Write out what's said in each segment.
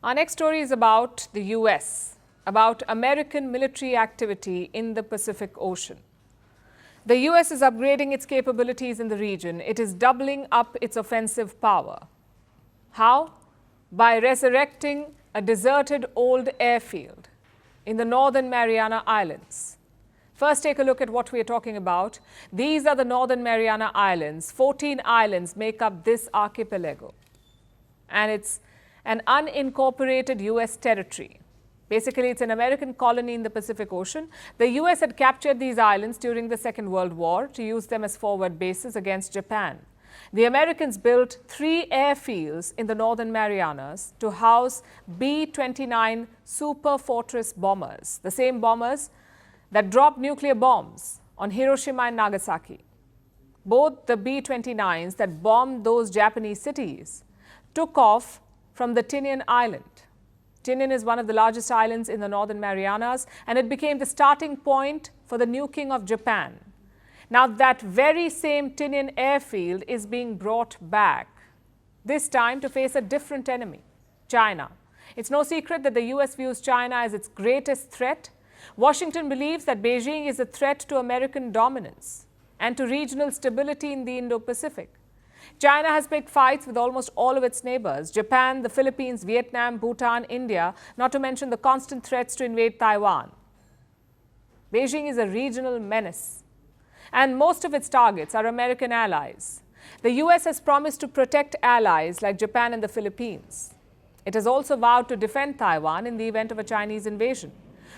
Our next story is about the US, about American military activity in the Pacific Ocean. The US is upgrading its capabilities in the region. It is doubling up its offensive power. How? By resurrecting a deserted old airfield in the Northern Mariana Islands. First, take a look at what we are talking about. These are the Northern Mariana Islands. 14 islands make up this archipelago. And it's an unincorporated US territory. Basically, it's an American colony in the Pacific Ocean. The US had captured these islands during the Second World War to use them as forward bases against Japan. The Americans built 3 airfields in the Northern Marianas to house B-29 Super Fortress bombers, the same bombers that dropped nuclear bombs on Hiroshima and Nagasaki. Both the B-29s that bombed those Japanese cities took off from the Tinian Island. Tinian is one of the largest islands in the Northern Marianas, and it became the starting point for the nuking of Japan. Now, that very same Tinian Airfield is being brought back, this time to face a different enemy, China. It's no secret that the US views China as its greatest threat. Washington believes that Beijing is a threat to American dominance and to regional stability in the Indo-Pacific. China has picked fights with almost all of its neighbors: Japan, the Philippines, Vietnam, Bhutan, India, not to mention the constant threats to invade Taiwan. Beijing is a regional menace, and most of its targets are American allies. The US has promised to protect allies like Japan and the Philippines. It has also vowed to defend Taiwan in the event of a Chinese invasion.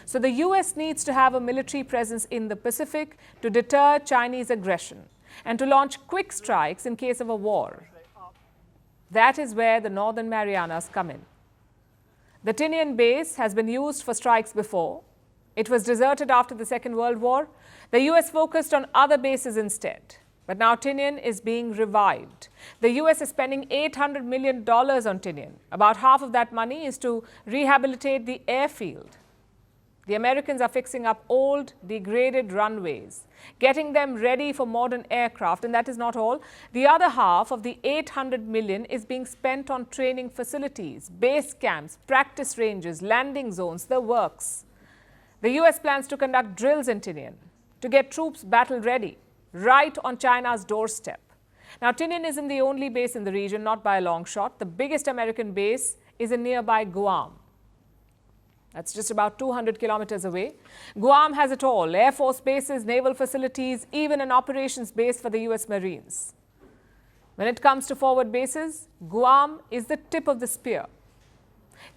So the US needs to have a military presence in the Pacific to deter Chinese aggression and to launch quick strikes in case of a war. That is where the Northern Marianas come in. The Tinian base has been used for strikes before. It was deserted after the Second World War. The US focused on other bases instead. But now Tinian is being revived. The US is spending $800 million on Tinian. About half of that money is to rehabilitate the airfield. The Americans are fixing up old, degraded runways, getting them ready for modern aircraft, and that is not all. The other half of the $800 million is being spent on training facilities, base camps, practice ranges, landing zones, the works. The US plans to conduct drills in Tinian to get troops battle ready, right on China's doorstep. Now, Tinian isn't the only base in the region, not by a long shot. The biggest American base is in nearby Guam. That's just about 200 kilometers away. Guam has it all: Air Force bases, naval facilities, even an operations base for the US Marines. When it comes to forward bases, Guam is the tip of the spear.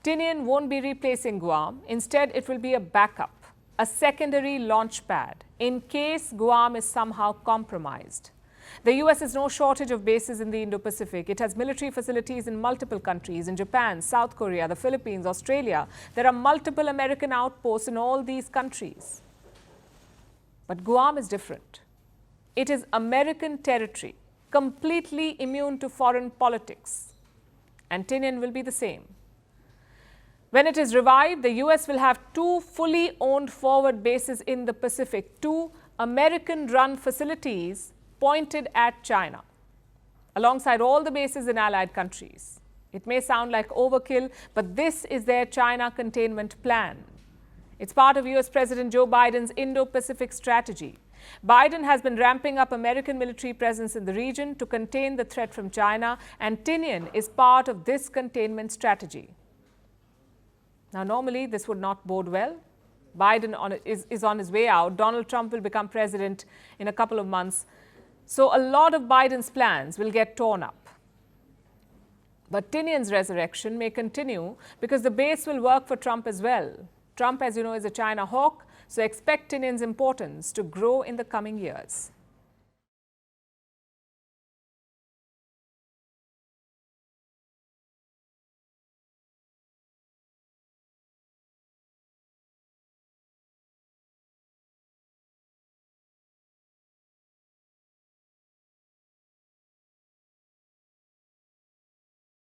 Tinian won't be replacing Guam. Instead, it will be a backup, a secondary launch pad in case Guam is somehow compromised. The US has no shortage of bases in the Indo-Pacific. It has military facilities in multiple countries: in Japan, South Korea, the Philippines, Australia. There are multiple American outposts in all these countries. But Guam is different. It is American territory, completely immune to foreign politics. And Tinian will be the same. When it is revived, the US will have 2 fully owned forward bases in the Pacific, 2 American-run facilities pointed at China, alongside all the bases in allied countries. It may sound like overkill, but this is their China containment plan. It's part of US President Joe Biden's Indo-Pacific strategy. Biden has been ramping up American military presence in the region to contain the threat from China, and Tinian is part of this containment strategy. Now, normally this would not bode well. Biden is on his way out. Donald Trump will become president in a couple of months. So a lot of Biden's plans will get torn up. But Tinian's resurrection may continue because the base will work for Trump as well. Trump, as you know, is a China hawk, so expect Tinian's importance to grow in the coming years.